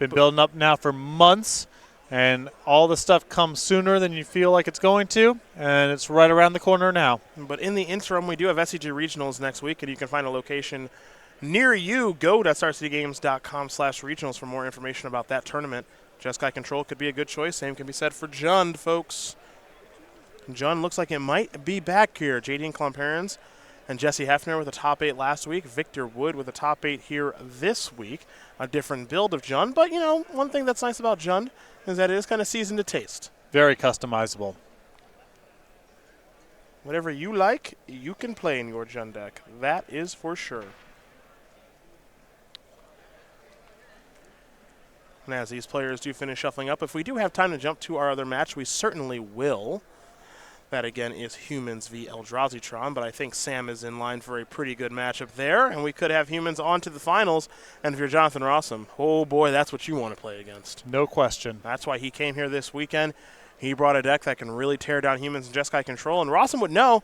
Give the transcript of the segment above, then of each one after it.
Been building up now for months, and all the stuff comes sooner than you feel like it's going to, and it's right around the corner now. But in the interim, we do have SCG Regionals next week, and you can find a location near you. Go to starcitygames.com/regionals for more information about that tournament. Jeskai Control could be a good choice. Same can be said for Jund, folks. Jund looks like it might be back here. JD Klomperens and Jesse Hefner with a top 8 last week. Victor Wood with a top 8 here this week. A different build of Jund. But, one thing that's nice about Jund is that it is kind of seasoned to taste. Very customizable. Whatever you like, you can play in your Jund deck. That is for sure. And as these players do finish shuffling up, if we do have time to jump to our other match, we certainly will. That, again, is Humans v. Eldrazi-tron, but I think Sam is in line for a pretty good matchup there, and we could have Humans on to the finals. And if you're Jonathan Rosum, oh boy, that's what you want to play against. No question. That's why he came here this weekend. He brought a deck that can really tear down Humans and Jeskai Control, and Rosum would know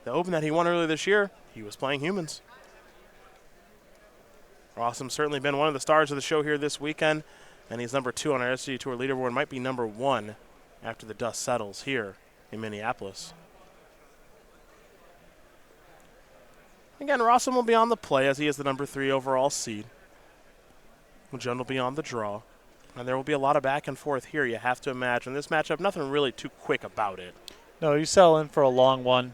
the Open that he won earlier this year, he was playing Humans. Rosum's certainly been one of the stars of the show here this weekend, and he's number 2 on our SCG Tour leaderboard, might be number 1 after the dust settles here in Minneapolis. Again, Rosum will be on the play as he is the number 3 overall seed. Jund will be on the draw. And there will be a lot of back and forth here, you have to imagine. This matchup, nothing really too quick about it. No, you settle in for a long one.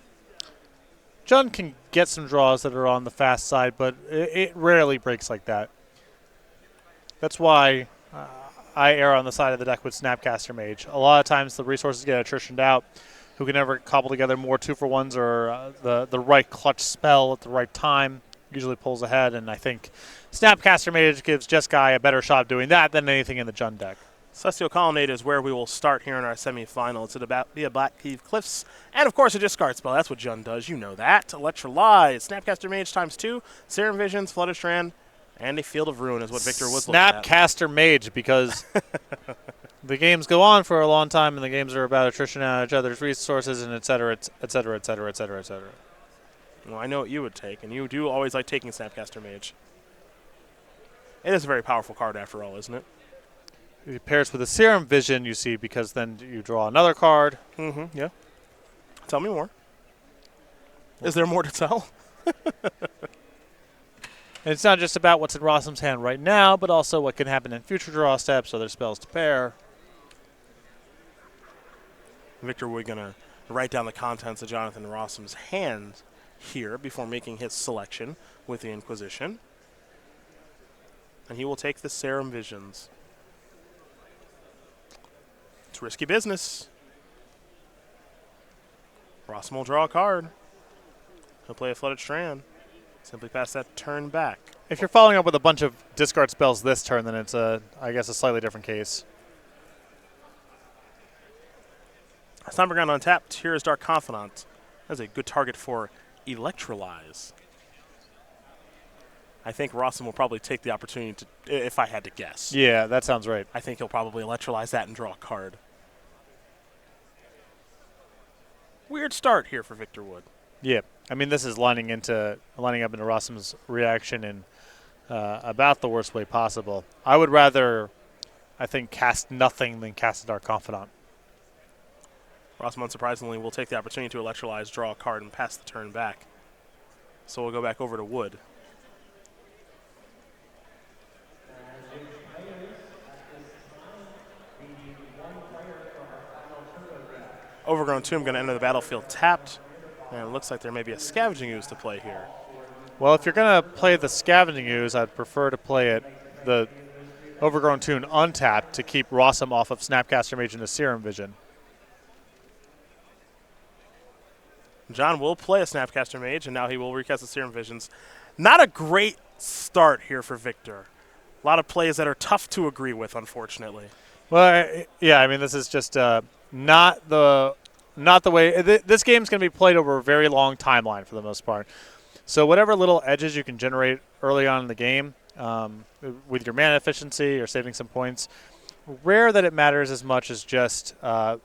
Jund can get some draws that are on the fast side, but it rarely breaks like that. That's why I err on the side of the deck with Snapcaster Mage. A lot of times the resources get attritioned out. Who can never cobble together more 2-for-1s or the right clutch spell at the right time usually pulls ahead, and I think Snapcaster Mage gives Jeskai a better shot doing that than anything in the Jund deck. Celestial Colonnade is where we will start here in our semifinal. It's via Black Cave Cliffs, and of course a discard spell. That's what Jund does. You know that. Electrolyze, Snapcaster Mage ×2, Serum Visions, Flooded Strand, and a Field of Ruin is what Victor was looking at. Snapcaster Mage, because the games go on for a long time, and the games are about attrition out of each other's resources, and et cetera, et cetera, et cetera, et cetera, et cetera. Well, I know what you would take, and you do always like taking Snapcaster Mage. It is a very powerful card after all, isn't it? It pairs with a Serum Vision, you see, because then you draw another card. Mm-hmm, yeah. Tell me more. Is there more to tell? And it's not just about what's in Rosum's hand right now, but also what can happen in future draw steps, other spells to pair. Victor Wood going to write down the contents of Jonathan Rosum's hand here before making his selection with the Inquisition. And he will take the Serum Visions. It's risky business. Rosum will draw a card. He'll play a Flooded Strand. Simply pass that turn back. If you're following up with a bunch of discard spells this turn, then it's, I guess, a slightly different case. Somberground untapped. Here is Dark Confidant. That's a good target for Electrolyze. I think Rosum will probably take the opportunity to, if I had to guess. Yeah, that sounds right. I think he'll probably Electrolyze that and draw a card. Weird start here for Victor Wood. Yeah, I mean, this is lining up into Rosum's reaction in about the worst way possible. I would rather, I think, cast nothing than cast a Dark Confidant. Rosum, unsurprisingly, will take the opportunity to Electrolyze, draw a card, and pass the turn back. So we'll go back over to Wood. Overgrown Tomb going to enter the battlefield tapped. And it looks like there may be a Scavenging Ooze to play here. Well, if you're going to play the Scavenging Ooze, I'd prefer to play it, the Overgrown Tomb, untapped to keep Rosum off of Snapcaster Mage and the Serum Vision. John will play a Snapcaster Mage, and now he will recast the Serum Visions. Not a great start here for Victor. A lot of plays that are tough to agree with, unfortunately. Well, yeah, I mean, this is just not the way. This game's going to be played over a very long timeline for the most part. So whatever little edges you can generate early on in the game with your mana efficiency or saving some points, rare that it matters as much as just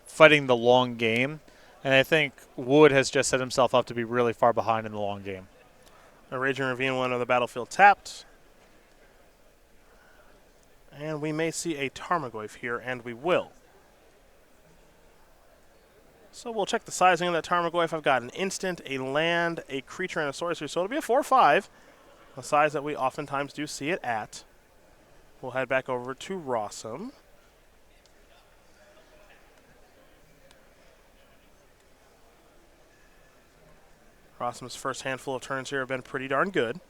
fighting the long game. And I think Wood has just set himself up to be really far behind in the long game. A Raging Ravine will enter the battlefield tapped. And we may see a Tarmogoyf here, and we will. So we'll check the sizing of that Tarmogoyf. I've got an instant, a land, a creature, and a sorcery. So it'll be a 4/5, the size that we oftentimes do see it at. We'll head back over to Rosum. Rosum's first handful of turns here have been pretty darn good.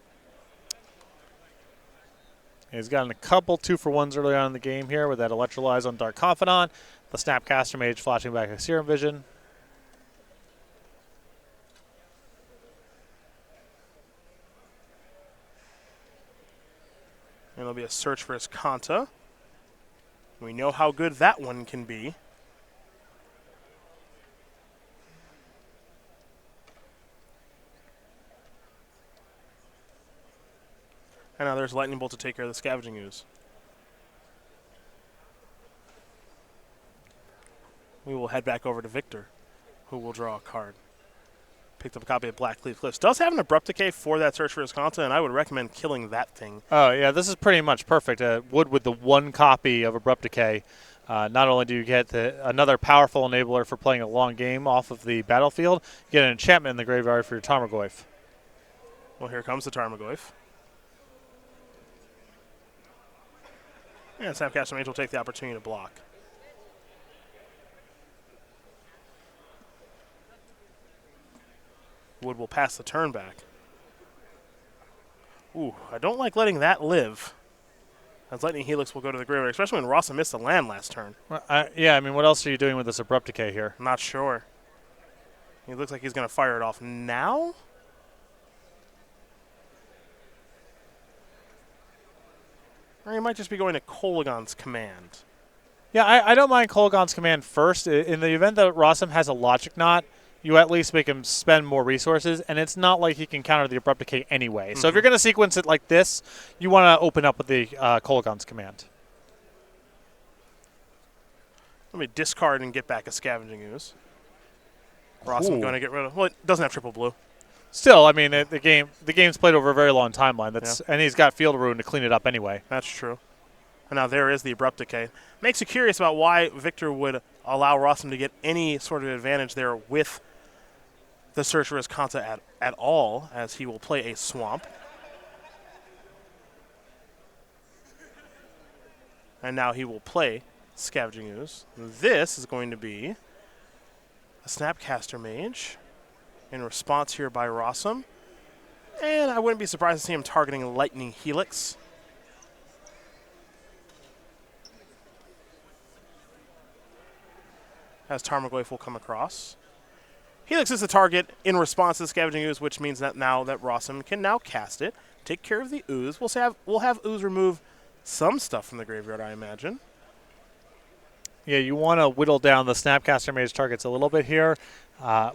He's gotten a couple 2-for-1s early on in the game here with that Electrolyze on Dark Confidant, the Snapcaster Mage flashing back a Serum Vision. And there'll be a search for his Kanta. We know how good that one can be. And now there's Lightning Bolt to take care of the Scavenging Ooze. We will head back over to Victor, who will draw a card. Picked up a copy of Blackleaf Cliffs. Does have an Abrupt Decay for that search for his Kanta, and I would recommend killing that thing. Oh, yeah, this is pretty much perfect. Wood with the one copy of Abrupt Decay. Not only do you get another powerful enabler for playing a long game off of the battlefield, you get an enchantment in the graveyard for your Tarmogoyf. Well, here comes the Tarmogoyf. And Snapcaster Mage will take the opportunity to block. Wood will pass the turn back. Ooh, I don't like letting that live. As Lightning Helix will go to the graveyard, especially when Rosum missed the land last turn. Well, yeah, I mean, what else are you doing with this Abrupt Decay here? I'm not sure. He looks like he's going to fire it off now. Or he might just be going to Kolagon's Command. Yeah, I don't mind Kolagon's Command first. In the event that Rosum has a Logic Knot, you at least make him spend more resources, and it's not like he can counter the Abrupt Decay anyway. So if you're going to sequence it like this, you want to open up with the Kolagon's Command. Let me discard and get back a Scavenging Ooze. Rosum going to get rid of... Well, it doesn't have triple blue. Still, I mean, the game's played over a very long timeline. And he's got Field Rune to clean it up anyway. That's true. And now there is the Abrupt Decay. Makes you curious about why Victor would allow Rosum to get any sort of advantage there with the search for his Kanta at all, as he will play a Swamp. And now he will play Scavenging Ooze. This is going to be a Snapcaster Mage in response here by Rosum. And I wouldn't be surprised to see him targeting Lightning Helix. As Tarmogoyf will come across. Helix is the target in response to the Scavenging Ooze, which means that now that Rosum can now cast it, take care of the Ooze. We'll have Ooze remove some stuff from the graveyard, I imagine. Yeah, you want to whittle down the Snapcaster Mage targets a little bit here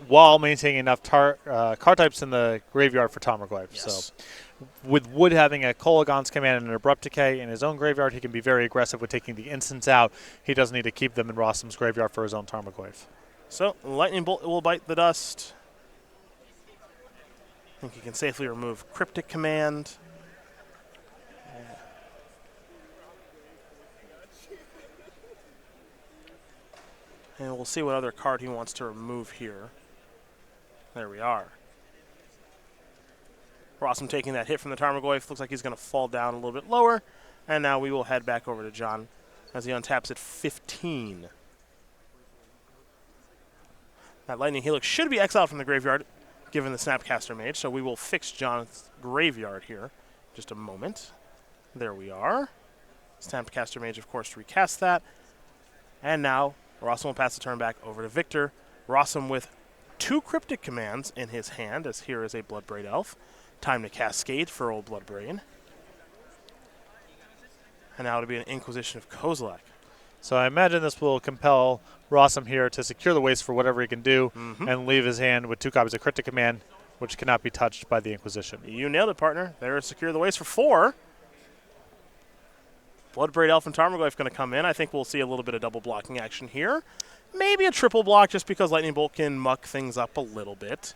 while maintaining enough card types in the graveyard for Tarmogoyf. Yes. So with Wood having a Kolagon's Command and an Abrupt Decay in his own graveyard, he can be very aggressive with taking the instants out. He doesn't need to keep them in Rosum's graveyard for his own Tarmogoyf. So, Lightning Bolt will bite the dust. I think he can safely remove Cryptic Command. And we'll see what other card he wants to remove here. There we are. Rosum taking that hit from the Tarmogoyf. Looks like he's going to fall down a little bit lower. And now we will head back over to John as he untaps at 15. That Lightning Helix should be exiled from the graveyard, given the Snapcaster Mage, so we will fix John's graveyard here. Just a moment. There we are. Snapcaster Mage, of course, to recast that. And now, Rosum will pass the turn back over to Victor. Rosum with 2 Cryptic Commands in his hand, as here is a Bloodbraid Elf. Time to Cascade for old Bloodbraid. And now it'll be an Inquisition of Kozilek. So I imagine this will compel Rosum here to secure the waste for whatever he can do and leave his hand with 2 copies of Cryptic Command, which cannot be touched by the Inquisition. You nailed it, partner. There is Secure the Waste for 4. Bloodbraid Elf and Tarmogoyf going to come in. I think we'll see a little bit of double blocking action here. Maybe a triple block just because Lightning Bolt can muck things up a little bit.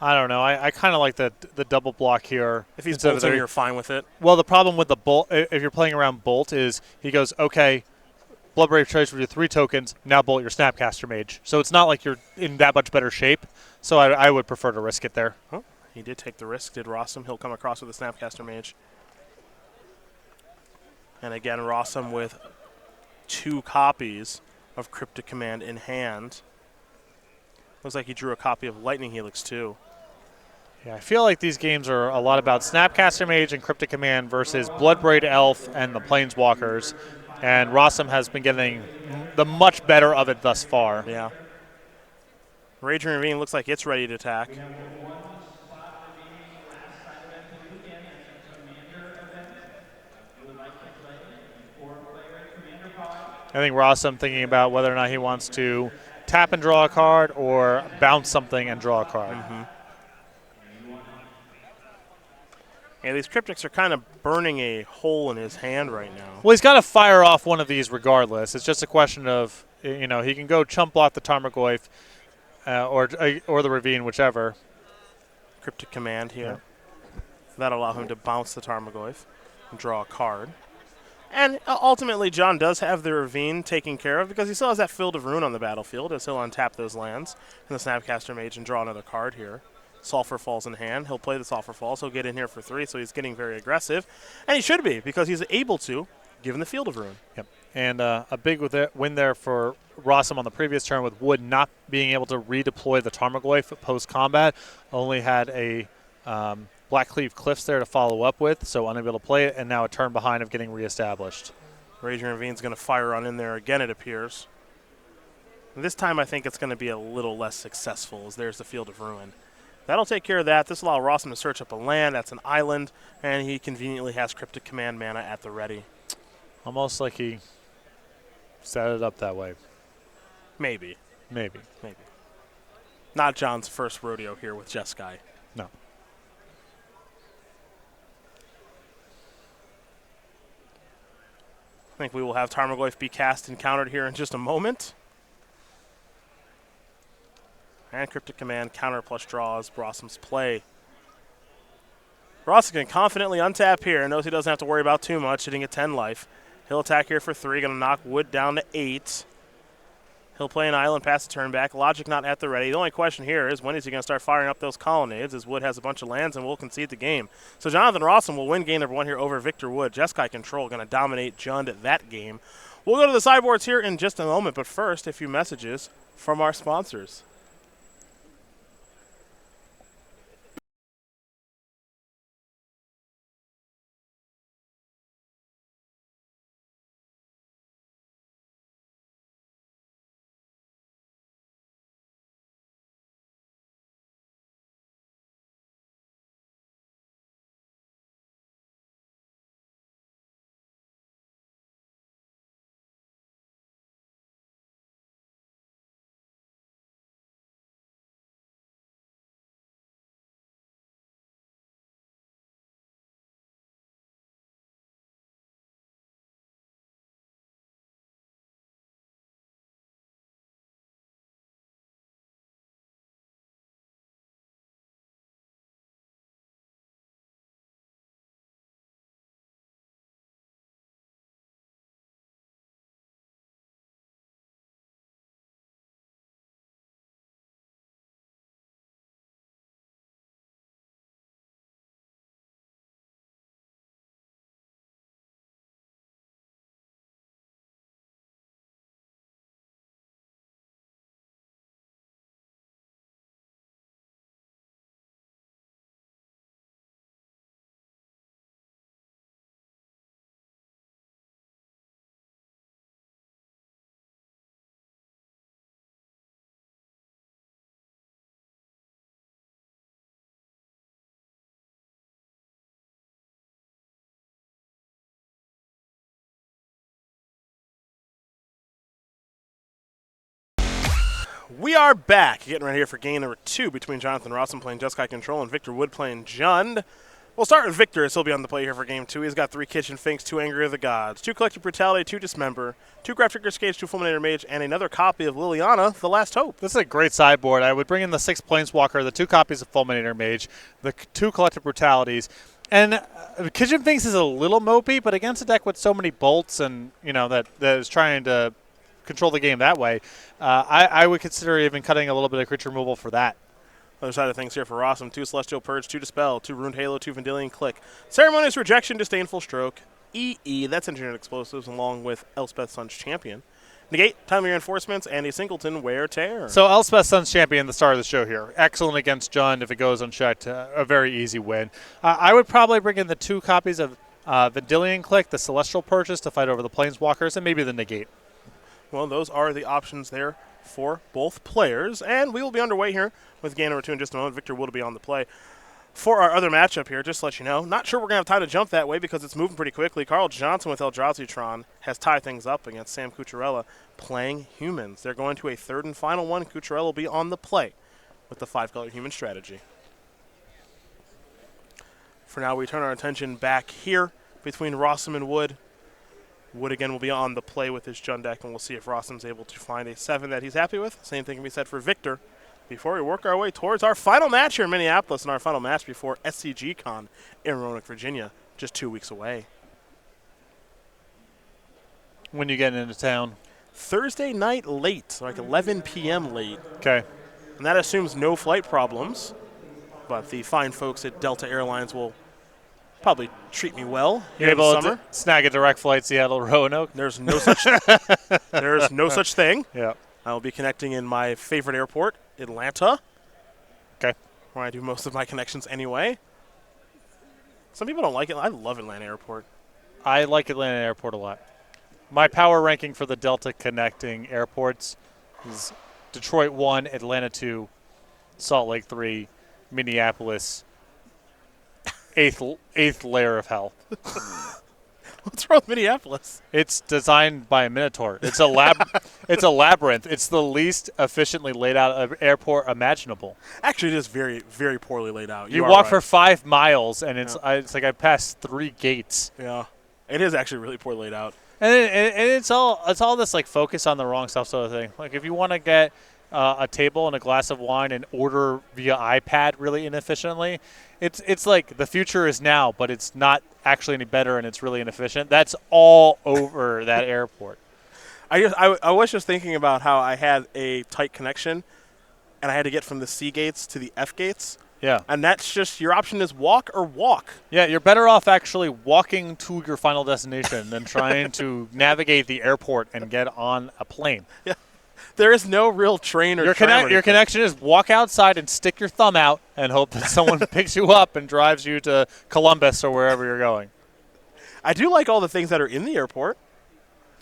I don't know. I kind of like the double block here If he's instead of bolting, the. you're fine with it. Well, the problem with the bolt, if you're playing around bolt, is he goes, okay, Bloodbrave tries to do 3 tokens, now bolt your Snapcaster Mage. So it's not like you're in that much better shape. So I would prefer to risk it there. Oh, he did take the risk, did Rosum. He'll come across with a Snapcaster Mage. And again, Rosum with 2 copies of Cryptic Command in hand. Looks like he drew a copy of Lightning Helix too. Yeah, I feel like these games are a lot about Snapcaster Mage and Cryptic Command versus Bloodbraid Elf and the Planeswalkers. And Rossum has been getting the much better of it thus far. Yeah. Raging Ravine looks like it's ready to attack. I think Rossum thinking about whether or not he wants to tap and draw a card or bounce something and draw a card. Mm-hmm. Yeah, these Cryptics are kind of burning a hole in his hand right now. Well, he's got to fire off one of these regardless. It's just a question of, he can go chump block the Tarmogoyf or the Ravine, whichever. Cryptic Command here. Yeah. That'll allow him to bounce the Tarmogoyf and draw a card. And ultimately, John does have the Ravine taken care of because he still has that Field of Ruin on the battlefield as he'll untap those lands in the Snapcaster Mage and draw another card here. Sulfur Falls in hand. He'll play the Sulfur Falls. He'll get in here for 3, so he's getting very aggressive. And he should be because he's able to, given the Field of Ruin. Yep. And a big win there for Rossum on the previous turn with Wood not being able to redeploy the Tarmogoyf post-combat. Only had a Blackcleave Cliffs there to follow up with, so unable to play it, and now a turn behind of getting reestablished. Raging Ravine's going to fire on in there again, it appears. And this time I think it's going to be a little less successful, as there's the Field of Ruin. That'll take care of that. This will allow Rossum to search up a land. That's an island, and he conveniently has Cryptic Command mana at the ready. Almost like he set it up that way. Maybe. Maybe. Not John's first rodeo here with Jeskai. No. I think we will have Tarmogoyf be cast and countered here in just a moment. And Cryptic Command counter plus draws Rossum's play. Rossum can confidently untap here and knows he doesn't have to worry about too much, hitting at 10 life. He'll attack here for 3, going to knock Wood down to 8. He'll play an island, pass the turn back. Logic not at the ready. The only question here is when is he going to start firing up those colonnades, as Wood has a bunch of lands and will concede the game. So Jonathan Rossum will win game number 1 here over Victor Wood. Jeskai Control going to dominate Jund at that game. We'll go to the sideboards here in just a moment, but first a few messages from our sponsors. We are back, getting right here for game number 2 between Jonathan Rossum playing Jeskai Control and Victor Wood playing Jund. We'll start with Victor, as he'll be on the play here for Game 2. He's got 3 Kitchen Finks, 2 Anger of the Gods, 2 Collective Brutality, 2 Dismember, 2 Graph Trigger Scage, 2 Fulminator Mage, and another copy of Liliana, The Last Hope. This is a great sideboard. I would bring in the 6 Planeswalker, the 2 copies of Fulminator Mage, the 2 Collective Brutalities. And Kitchen Finks is a little mopey, but against a deck with so many bolts and, that is trying to control the game that way, I would consider even cutting a little bit of creature removal for that. Other side of things here for Rosum, 2 Celestial Purge, 2 Dispel, 2 Ruined Halo, 2 Vendilion Click, Ceremonious Rejection, Disdainful Stroke, EE, that's Engineered Explosives, along with Elspeth Sun's Champion. Negate, Timely Reinforcements, and a Singleton Wear Tear. So Elspeth Sun's Champion, the star of the show here. Excellent against Jund if it goes unchecked. A very easy win. I would probably bring in the 2 copies of Vendilion Click, the Celestial Purchase to fight over the Planeswalkers, and maybe the Negate. Well, those are the options there for both players, and we will be underway here with game number 2 in just a moment. Victor will be on the play. For our other matchup here, just to let you know, not sure we're going to have time to jump that way because it's moving pretty quickly. Carl Johnson with Eldrazi has tied things up against Sam Cucurella playing humans. They're going to a third and final one. Cucurella will be on the play with the 5-color human strategy. For now, we turn our attention back here between Rosum and Wood. Wood again will be on the play with his Jund deck, and we'll see if Rossum's able to find a 7 that he's happy with. Same thing can be said for Victor. Before we work our way towards our final match here in Minneapolis and our final match before SCGCon in Roanoke, Virginia, just 2 weeks away. When you get into town? Thursday night late, like 11 p.m. late. Okay. And that assumes no flight problems, but the fine folks at Delta Airlines will probably treat me well here You're in the able summer. to snag a direct flight Seattle-Roanoke? There's no such there's no such thing. Yeah. I will be connecting in my favorite airport, Atlanta. Okay. Where I do most of my connections anyway. Some people don't like it. I love Atlanta Airport. I like Atlanta Airport a lot. My power ranking for the Delta connecting airports is Detroit 1, Atlanta 2, Salt Lake 3, Minneapolis, eighth layer of hell. What's wrong with Minneapolis? It's designed by a minotaur. It's a it's a labyrinth. It's the least efficiently laid out airport imaginable. Actually, it is very, very poorly laid out. You are walk right. for 5 miles, and it's like I passed 3 gates. Yeah, it is actually really poorly laid out. And it's all this like focus on the wrong stuff sort of thing. Like if you want to get a table and a glass of wine and order via iPad really inefficiently, it's like the future is now, but it's not actually any better and it's really inefficient. That's all over that airport. I was just thinking about how I had a tight connection, and I had to get from the C gates to the F gates. Yeah. And that's just your option is walk or walk. Yeah, you're better off actually walking to your final destination than trying to navigate the airport and get on a plane. Yeah. There is no real train or your connection is walk outside and stick your thumb out and hope that someone picks you up and drives you to Columbus or wherever you're going. I do like all the things that are in the airport.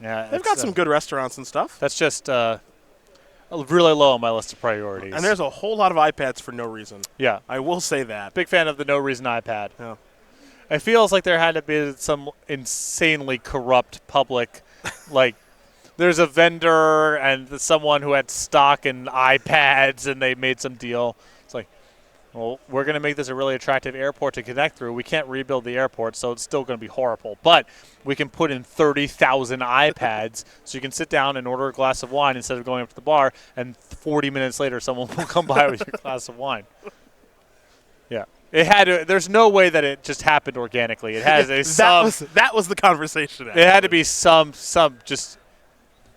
Yeah, They've got some good restaurants and stuff. That's just really low on my list of priorities. And there's a whole lot of iPads for no reason. Yeah. I will say that. Big fan of the no reason iPad. Yeah. It feels like there had to be some insanely corrupt public, like there's a vendor and someone who had stock in iPads and they made some deal. It's like, well, we're going to make this a really attractive airport to connect through. We can't rebuild the airport, so it's still going to be horrible. But we can put in 30,000 iPads so you can sit down and order a glass of wine instead of going up to the bar, and 40 minutes later someone will come by with your glass of wine. Yeah. It had to, there's no way that it just happened organically. It has a that was the conversation. It had to be some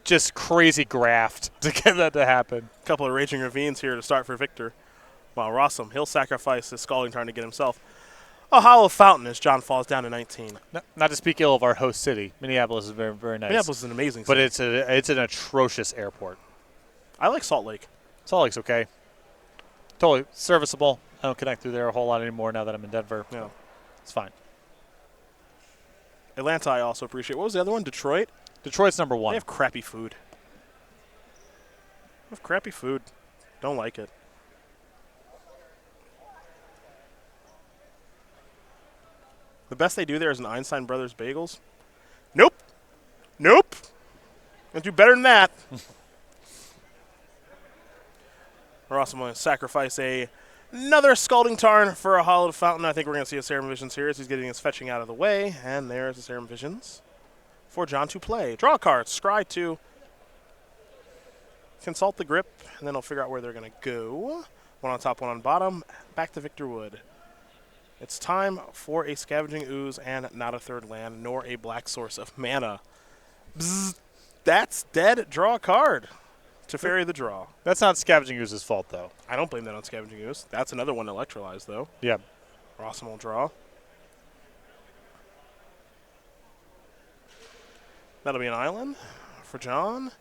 just crazy graft to get that to happen. A couple of Raging Ravines here to start for Victor. While Rosum, he'll sacrifice his Scalding Tarn to get himself a Hollow Fountain as John falls down to 19. Not to speak ill of our host city. Minneapolis is very, very nice. Minneapolis is an amazing but city. it's an atrocious airport. I like Salt Lake. Salt Lake's okay. Totally serviceable. I don't connect through there a whole lot anymore now that I'm in Denver. Yeah. It's fine. Atlanta I also appreciate. What was the other one? Detroit? Detroit's number 1. They have crappy food. Don't like it. The best they do there is an Einstein Brothers Bagels. Nope. Gonna do better than that. We're also going to sacrifice a Another Scalding Tarn for a Hallowed Fountain. I think we're going to see a Serum Visions here as he's getting his fetching out of the way. And there's the Serum Visions for John to play. Draw a card. Scry 2. Consult the grip, and then he'll figure out where they're going to go. One on top, one on bottom. Back to Victor Wood. It's time for a Scavenging Ooze and not a third land, nor a black source of mana. Bzz, that's dead. Draw a card. Teferi the draw. That's not Scavenging Ooze's fault, though. I don't blame that on Scavenging Ooze. That's another one to electrolyze, though. Yeah. Rosum will draw. That'll be an island for John.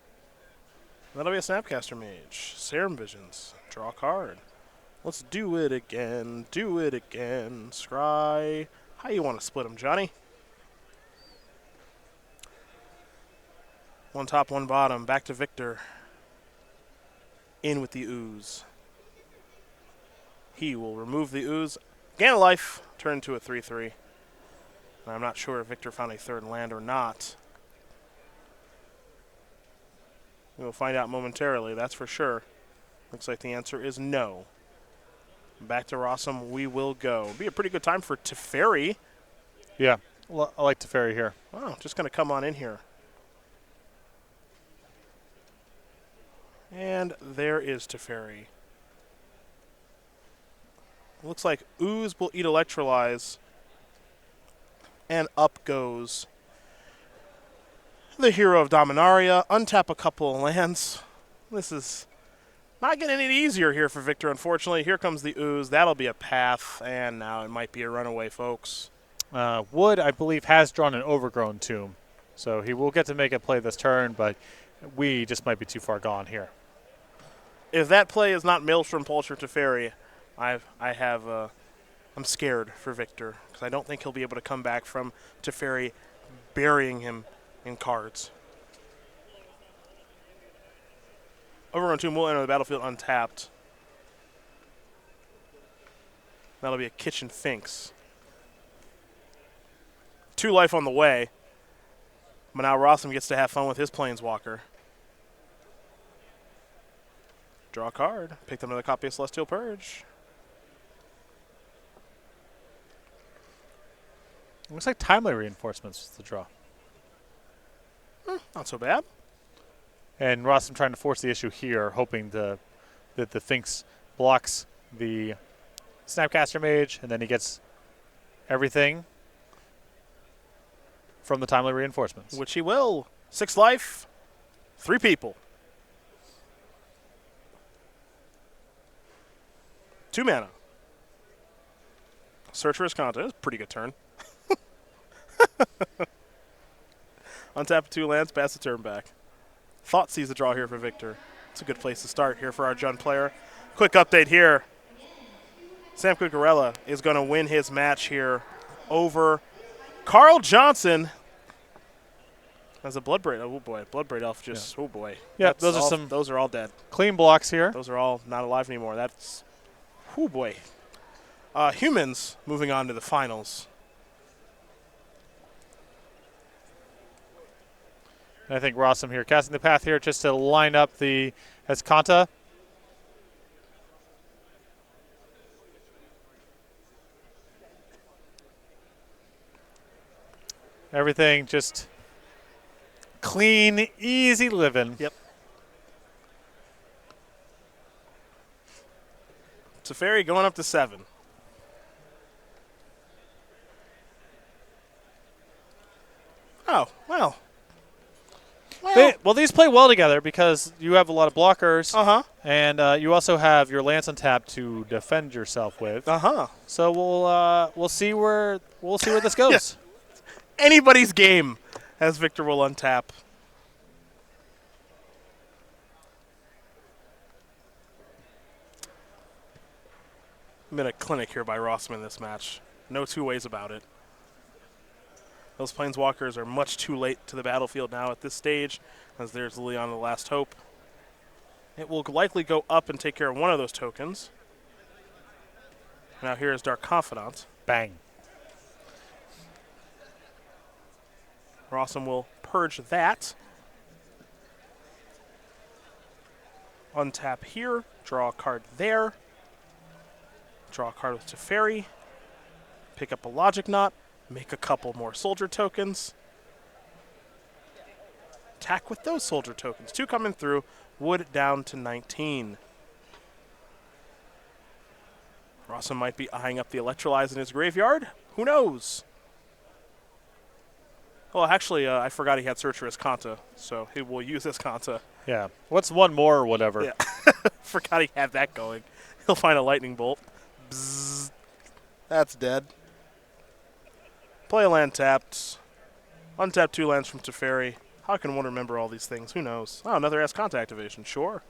That'll be a Snapcaster Mage. Serum Visions. Draw a card. Let's do it again. Do it again. Scry. How you want to split them, Johnny? One top, one bottom. Back to Victor. In with the ooze. He will remove the ooze. Gain a life. Turn into a 3-3. And I'm not sure if Victor found a third land or not. We'll find out momentarily, that's for sure. Looks like the answer is no. Back to Rosum we will go. Be a pretty good time for Teferi. Yeah, I like Teferi here. Wow, just going to come on in here. And there is Teferi. Looks like Ooze will eat Electrolyze. And up goes the hero of Dominaria. Untap a couple of lands. This is not getting any easier here for Victor, unfortunately. Here comes the Ooze. That'll be a path, and now it might be a runaway, folks. Wood, I believe, has drawn an Overgrown Tomb, so he will get to make a play this turn, but we just might be too far gone here. If that play is not Maelstrom, Pulcher, Teferi, I'm scared for Victor, because I don't think he'll be able to come back from Teferi burying him in cards. Overrun Tomb will enter the battlefield untapped. That'll be a Kitchen Finks. 2 life on the way. But now Rosum gets to have fun with his Planeswalker. Draw a card. Pick up another copy of Celestial Purge. Looks like Timely Reinforcements is the draw. Not so bad. And Rosum trying to force the issue here, hoping that the Finks blocks the Snapcaster Mage, and then he gets everything from the Timely Reinforcements. Which he will. 6 life, 3 people. 2 mana. Searcher's Content. That's a pretty good turn. Untap 2 lands, pass the turn back. Thought sees the draw here for Victor. It's a good place to start here for our Jund player. Quick update here. Sam Cucurella is going to win his match here over Carl Johnson. As a Bloodbraid. Oh, boy. Bloodbraid Elf just, yeah. Oh, boy. Yeah, those are all dead. Clean blocks here. Those are all not alive anymore. That's, oh, boy. Humans moving on to the finals. And I think Rosum here casting the path here just to line up the Escanta. Everything just clean, easy living. Yep. Teferi going up to 7. Oh, well. Well, these play well together because you have a lot of blockers. Uh-huh. And you also have your Lance on tap to defend yourself with. Uh-huh. So we'll see where this goes. Yeah. Anybody's game, as Victor will untap. Been a clinic here by Rosum in this match. No 2 ways about it. Those Planeswalkers are much too late to the battlefield now at this stage, as there's Leon the Last Hope. It will likely go up and take care of one of those tokens. Now here is Dark Confidant. Bang. Rosum will purge that. Untap here, draw a card there. Draw a card with Teferi. Pick up a Logic Knot. Make a couple more soldier tokens. Attack with those soldier tokens. 2 coming through. Wood down to 19. Rosum might be eyeing up the Electrolyze in his graveyard. Who knows? Well, actually, I forgot he had Searcher as Kanta, so he will use his Kanta. Yeah. What's one more or whatever? Yeah. Forgot he had that going. He'll find a Lightning Bolt. Bzzz. That's dead. Play a land tapped. Untap 2 lands from Teferi. How can one remember all these things? Who knows? Oh, another S-Conta activation. Sure.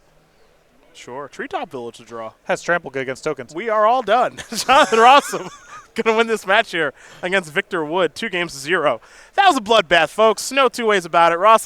Sure. Treetop Village to draw. Has trample good against tokens. We are all done. Jonathan Rosum going to win this match here against Victor Wood. 2-0. That was a bloodbath, folks. No two ways about it. Rosum